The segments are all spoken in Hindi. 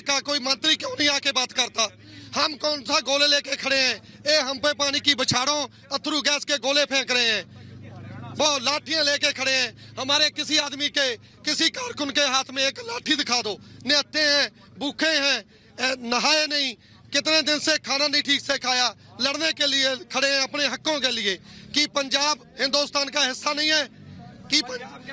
का कोई मंत्री क्यों नहीं आके बात करता? हम कौन सा गोले लेके खड़े हैं? ये हम पे पानी की बछाड़ों अथरू गैस के गोले फेंक रहे हैं, वो लाठियां लेके खड़े हैं। हमारे किसी आदमी के, किसी कारकुन के हाथ में एक लाठी दिखा दो, निहत्ते हैं, भूखे हैं, नहाए नहीं, कितने दिन से खाना नहीं ठीक से खाया, लड़ने के लिए खड़े हैं अपने हकों के लिए। कि पंजाब हिंदुस्तान का हिस्सा नहीं है? कि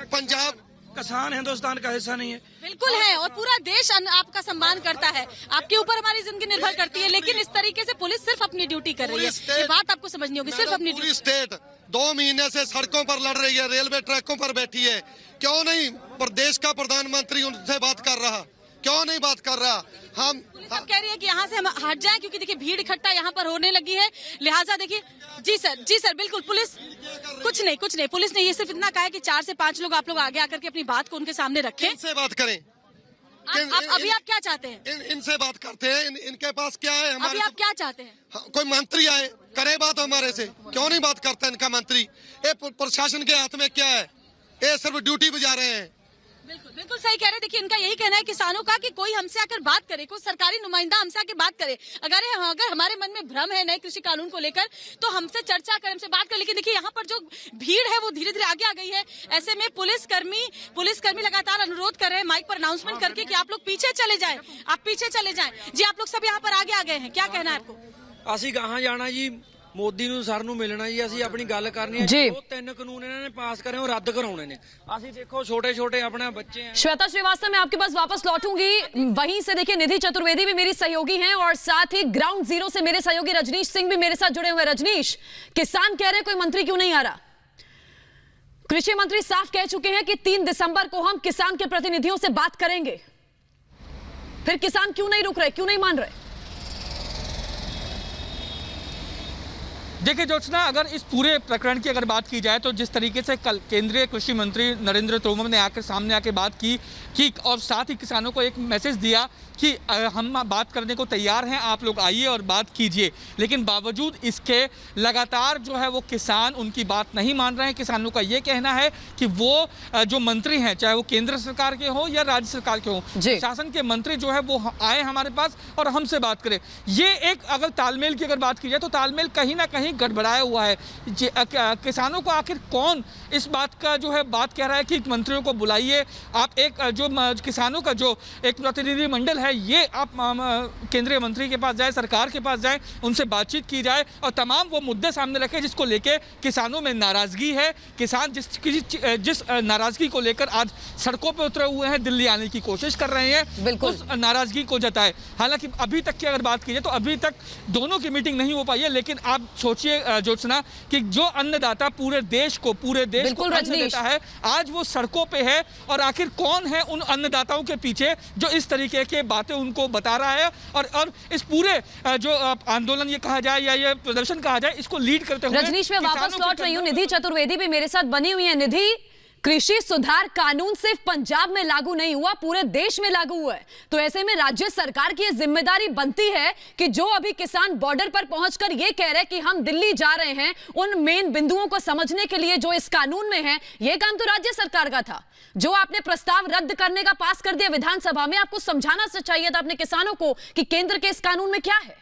पंजाब किसान हिंदुस्तान का हिस्सा नहीं है? बिल्कुल है, और पूरा देश आपका सम्मान करता है, आपके ऊपर हमारी जिंदगी निर्भर करती है। लेकिन इस तरीके से पुलिस सिर्फ अपनी ड्यूटी कर रही है, ये बात आपको समझनी होगी। सिर्फ अपनी पूरी स्टेट 2 महीने से सड़कों पर लड़ रही है, रेलवे ट्रैकों पर बैठी है। क्यों नहीं प्रदेश का प्रधानमंत्री उनसे बात कर रहा? क्यों नहीं बात कर रहा? हम सब कह रही है कि यहाँ से हम हट जाएं, क्योंकि देखिए भीड़ इकट्ठा यहाँ पर होने लगी है, लिहाजा देखिए। जी सर बिल्कुल। पुलिस कुछ नहीं, पुलिस ने ये सिर्फ इतना कहा है कि 4 से 5 लोग आप लोग आगे आकर के अपनी बात को उनके सामने रखें। इनसे बात करें। अभी आप क्या चाहते हैं? इनसे बात करते हैं, इनके पास क्या है? हमारे अभी आप क्या चाहते हैं? कोई मंत्री आए, करे बात हमारे से। क्यों नहीं बात करता इनका मंत्री? ये प्रशासन के हाथ में क्या है? ये सिर्फ ड्यूटी बजा रहे हैं। बिल्कुल सही कह रहे हैं। देखिए इनका यही कहना है किसानों का कि कोई हमसे आकर बात करे, कोई सरकारी नुमाइंदा हमसे आकर बात करे। अगर हमारे मन में भ्रम है नए कृषि कानून को लेकर, तो हमसे चर्चा करें, हमसे बात करें। लेकिन देखिए यहाँ पर जो भीड़ है वो धीरे धीरे आगे आ गई है। ऐसे में पुलिसकर्मी लगातार अनुरोध कर रहे हैं माइक पर अनाउंसमेंट करके कि आप लोग पीछे चले जाएं, आप पीछे चले जाएं। जी आप लोग सब यहाँ पर आगे आ गए हैं, क्या कहना है आपको? ਅਸੀਂ कहाँ जाना जी? मोदी ਨੂੰ ਸਰ ਨੂੰ ਮਿਲਣਾ ਜੀ, ਅਸੀਂ ਆਪਣੀ ਗੱਲ ਕਰਨੀ ਹੈ। ਉਹ 3 ਕਾਨੂੰਨ ਇਹਨਾਂ ਨੇ ਪਾਸ ਕਰੇ ਉਹ ਰੱਦ ਕਰਾਉਣੇ ਨੇ। ਅਸੀਂ ਦੇਖੋ छोटे छोटे अपने बच्चे हैं। श्वेता श्रीवास्तव, मैं आपके पास वापस लौटूंगी। वहीं से देखिए निधि चतुर्वेदी भी मेरी सहयोगी हैं और साथ ही ग्राउंड जीरो से मेरे सहयोगी रजनीश सिंह भी मेरे साथ जुड़े हुए। रजनीश, किसान कह रहे हैं कोई मंत्री क्यों नहीं आ रहा? कृषि मंत्री साफ कह चुके हैं कि 3 दिसंबर को हम किसान के प्रतिनिधियों से बात करेंगे। फिर किसान क्यों नहीं रुक रहे, क्यों नहीं मान रहे? देखिए ज्योत्सना, अगर इस पूरे प्रकरण की अगर बात की जाए तो जिस तरीके से कल केंद्रीय कृषि मंत्री नरेंद्र तोमर ने सामने आके बात की और साथ ही किसानों को एक मैसेज दिया कि हम बात करने को तैयार हैं, आप लोग आइए और बात कीजिए। लेकिन बावजूद इसके लगातार जो है वो किसान उनकी बात नहीं मान रहे हैं। किसानों का ये कहना है कि वो जो मंत्री हैं, चाहे वो केंद्र सरकार के हो या राज्य सरकार के हो, शासन के मंत्री जो है वो आए हमारे पास और हमसे बात करें। ये एक अगर तालमेल की अगर बात की जाए तो तालमेल कहीं ना कहीं गड़बड़ाया हुआ है। किसानों को आखिर कौन इस बात का जो है बात कह रहा है कि मंत्रियों को बुलाइए, आप एक जो किसानों का जो एक प्रतिनिधि मंडल है ये आप केंद्रीय मंत्री के पास जाए, सरकार के पास जाए, उनसे बातचीत की जाए और तमाम वो मुद्दे सामने रखे जिसको लेके किसानों में नाराजगी है। किसान जिस नाराजगी को लेकर आज सड़कों पर उतरे हुए हैं, दिल्ली आने की कोशिश कर रहे हैं, उस नाराजगी को जताए। हालांकि अभी तक की अगर बात की जाए तो अभी तक दोनों की मीटिंग नहीं हो पाई है। लेकिन आप सोचिए ज्योत्सना कि जो अन्नदाता पूरे देश को अन्न देता है, आज वो सड़कों पे है और आखिर कौन है उन अन्नदाताओं के पीछे जो इस तरीके के बातें उनको बता रहा है और इस पूरे जो आंदोलन ये कहा जाए या ये प्रदर्शन कहा जाए इसको लीड करते हुए। रजनीश, मैं वापस लौट रही हूँ। निधि चतुर्वेदी भी मेरे साथ बनी हुई है। निधि, कृषि सुधार कानून सिर्फ पंजाब में लागू नहीं हुआ, पूरे देश में लागू हुआ है। तो ऐसे में राज्य सरकार की जिम्मेदारी बनती है कि जो अभी किसान बॉर्डर पर पहुंचकर ये कह रहे हैं कि हम दिल्ली जा रहे हैं, उन मेन बिंदुओं को समझने के लिए जो इस कानून में है, ये काम तो राज्य सरकार का था। जो आपने प्रस्ताव रद्द करने का पास कर दिया विधानसभा में, आपको समझाना चाहिए था अपने किसानों को कि केंद्र के इस कानून में क्या है।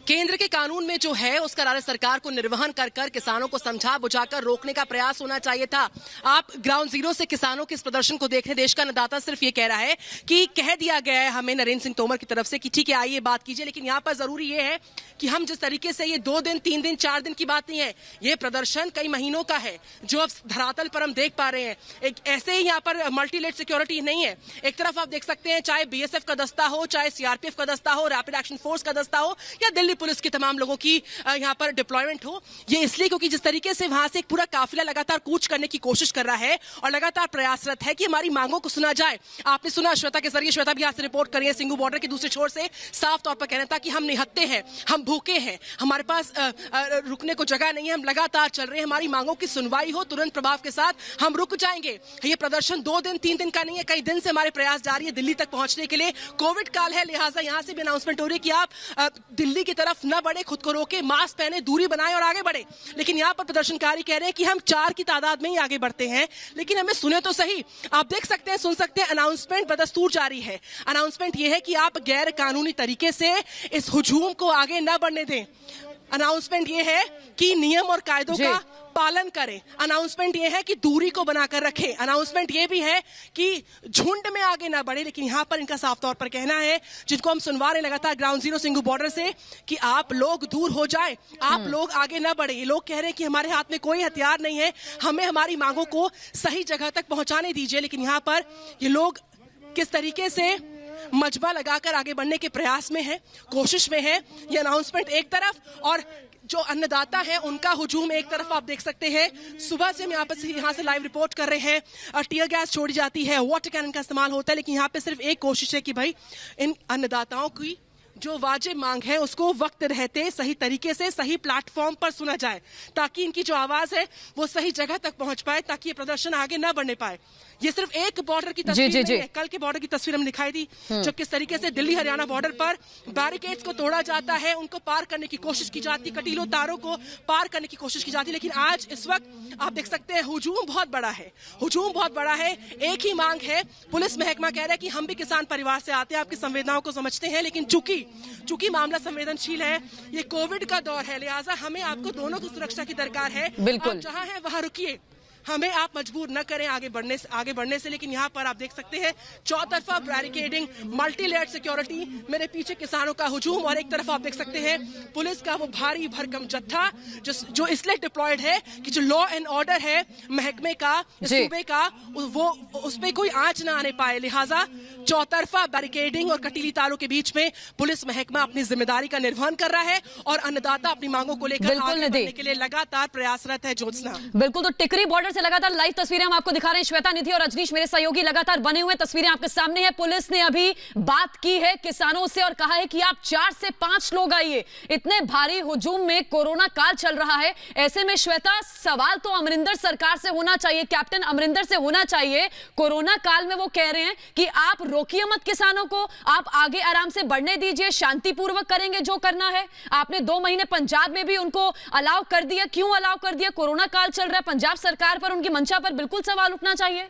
केंद्र के कानून में जो है उसका राज्य सरकार को निर्वहन कर किसानों को समझा बुझाकर रोकने का प्रयास होना चाहिए था। आप ग्राउंड जीरो से किसानों के इस प्रदर्शन को देख रहे हैं। देश का अन्नदाता सिर्फ ये कह रहा है कि कह दिया गया है हमें नरेंद्र सिंह तोमर की तरफ से कि ठीक है आइए बात कीजिए। लेकिन यहाँ पर जरूरी ये है कि हम जिस तरीके से, ये 2 दिन 3 दिन 4 दिन की बात नहीं है, ये प्रदर्शन कई महीनों का है जो अब धरातल पर हम देख पा रहे हैं। एक ऐसे ही यहाँ पर मल्टीलेट सिक्योरिटी नहीं है। एक तरफ आप देख सकते हैं चाहे बीएसएफ का दस्ता हो, चाहे सीआरपीएफ का दस्ता हो, रैपिड एक्शन फोर्स का दस्ता हो या दिल्ली पुलिस की तमाम लोगों की यहां पर डिप्लॉयमेंट हो। ये इसलिए क्योंकि जिस तरीके से वहां से एक पूरा काफिला लगातार कूच करने की कोशिश कर रहा है और लगातार प्रयासरत है कि हमारी मांगों को सुना जाए। आपने सुना श्वेता के जरिए, श्वेता भी यहां से रिपोर्ट कर रही है, सिंगू बॉर्डर के दूसरे छोर से साफ तौर पर कहना था कि हम निहत्ते हैं, हम भूखे हैं, हमारे पास रुकने को जगह नहीं है, हम लगातार चल रहे हैं, हमारी मांगों की सुनवाई हो तुरंत प्रभाव के साथ हम रुक जाएंगे। ये प्रदर्शन 2 दिन 3 दिन का नहीं है, कई दिन से हमारे प्रयास जारी है दिल्ली तक पहुंचने के लिए। कोविड काल है, लिहाजा यहां से भी अनाउंसमेंट हो रही है कि आप दिल्ली की तरफ तरफ न बढ़े, खुद को रोके, मास्क पहने, दूरी बनाए और आगे बढ़े। लेकिन यहाँ पर प्रदर्शनकारी कह रहे हैं कि हम 4 की तादाद में ही आगे बढ़ते हैं। लेकिन हमें सुने तो सही, आप देख सकते हैं, सुन सकते हैं, अनाउंसमेंट बदस्तूर जारी है। अनाउंसमेंट ये है कि आप गैर कानूनी तरीके से इस हुजूम को आगे न बढ़ने दें। अनाउंसमेंट ये है कि नियम और कायदों का पालन करें। अनाउंसमेंट ये है कि दूरी को बनाकर रखें। अनाउंसमेंट ये भी है कि झुंड में आगे ना बढ़े। लेकिन यहाँ पर इनका साफ तौर पर कहना है, जिनको हम सुनवा रहे लगातार ग्राउंड जीरो सिंघू बॉर्डर से, कि आप लोग दूर हो जाएं, आप लोग आगे ना बढ़े। ये लोग कह रहे हैं कि हमारे हाथ में कोई हथियार नहीं है, हमें हमारी मांगों को सही जगह तक पहुंचाने दीजिए। लेकिन यहाँ पर ये लोग किस तरीके से मजबा लगाकर आगे बढ़ने के प्रयास में है, कोशिश में है। ये अनाउंसमेंट एक तरफ और जो अन्नदाता है उनका हुजूम एक तरफ आप देख सकते हैं। सुबह से हम यहाँ से लाइव रिपोर्ट कर रहे हैं। टीयर गैस छोड़ी जाती है, वाटर कैनन का इस्तेमाल होता है, लेकिन यहाँ पे सिर्फ एक कोशिश है कि भाई इन अन्नदाताओं की जो वाजिब मांग है उसको वक्त रहते सही तरीके से सही प्लेटफॉर्म पर सुना जाए, ताकि इनकी जो आवाज है वो सही जगह तक पहुंच पाए, ताकि ये प्रदर्शन आगे न बढ़ने पाए। ये सिर्फ एक बॉर्डर की तस्वीर नहीं है, कल के बॉर्डर की तस्वीर हम दिखाई दी, जो किस तरीके से दिल्ली हरियाणा बॉर्डर पर बैरिकेड्स को तोड़ा जाता है, उनको पार करने की कोशिश की जाती, कटीलों तारों को पार करने की कोशिश की जाती। लेकिन आज इस वक्त आप देख सकते हैं हुजूम बहुत बड़ा है, हुजूम बहुत बड़ा है। एक ही मांग है, पुलिस महकमा कह रहा है कि हम भी किसान परिवार से आते हैं, आपकी संवेदनाओं को समझते हैं, लेकिन चूंकि मामला संवेदनशील है, ये कोविड का दौर है, लिहाजा हमें आपको दोनों की सुरक्षा की दरकार है। बिल्कुल, आप जहां हैं वहां रुकिए, हमें आप मजबूर न करें आगे बढ़ने से। लेकिन यहाँ पर आप देख सकते हैं चौतरफा बैरिकेडिंग, मल्टी लेयर्ड सिक्योरिटी, मेरे पीछे किसानों का हुजूम, और एक तरफ आप देख सकते हैं पुलिस का वो भारी भरकम जत्था जो इसलिए डिप्लॉयड है कि जो लॉ एंड ऑर्डर है महकमे का, सूबे का, वो उस पर कोई आंच ना आने पाए। लिहाजा चौतरफा बैरिकेडिंग और कटीली तारों के बीच में पुलिस महकमा अपनी जिम्मेदारी का निर्वहन कर रहा है और अन्नदाता अपनी मांगों को लेकर आगे बढ़ने के लिए लगातार प्रयासरत है। ज्योत्सना, बिल्कुल, तो टिकरी बॉर्डर से लगातार लाइव तस्वीरें हम आपको दिखा रहे हैं। श्वेता, निधि और रजनीश मेरे सहयोगी लगातार बने हुए, तस्वीरें आपके सामने हैं। पुलिस ने अभी बात की है किसानों से और कहा है कि आप 4 से 5 लोग आइए। इतने भारी हुजूम में कोरोना काल चल रहा है, ऐसे में श्वेता सवाल तो अमरिंदर सरकार से होना चाहिए, कैप्टन अमरिंदर से होना चाहिए। कोरोना काल में वो कह रहे हैं कि आप रोकिए मत किसानों को, आप आगे आराम से बढ़ने दीजिए, शांतिपूर्वक करेंगे जो करना है। आपने 2 महीने पंजाब में भी उनको अलाउ कर दिया, क्यों अलाउ कर दिया? कोरोना काल चल रहा है, पंजाब सरकार पर, उनकी मंशा पर बिल्कुल सवाल उठना चाहिए।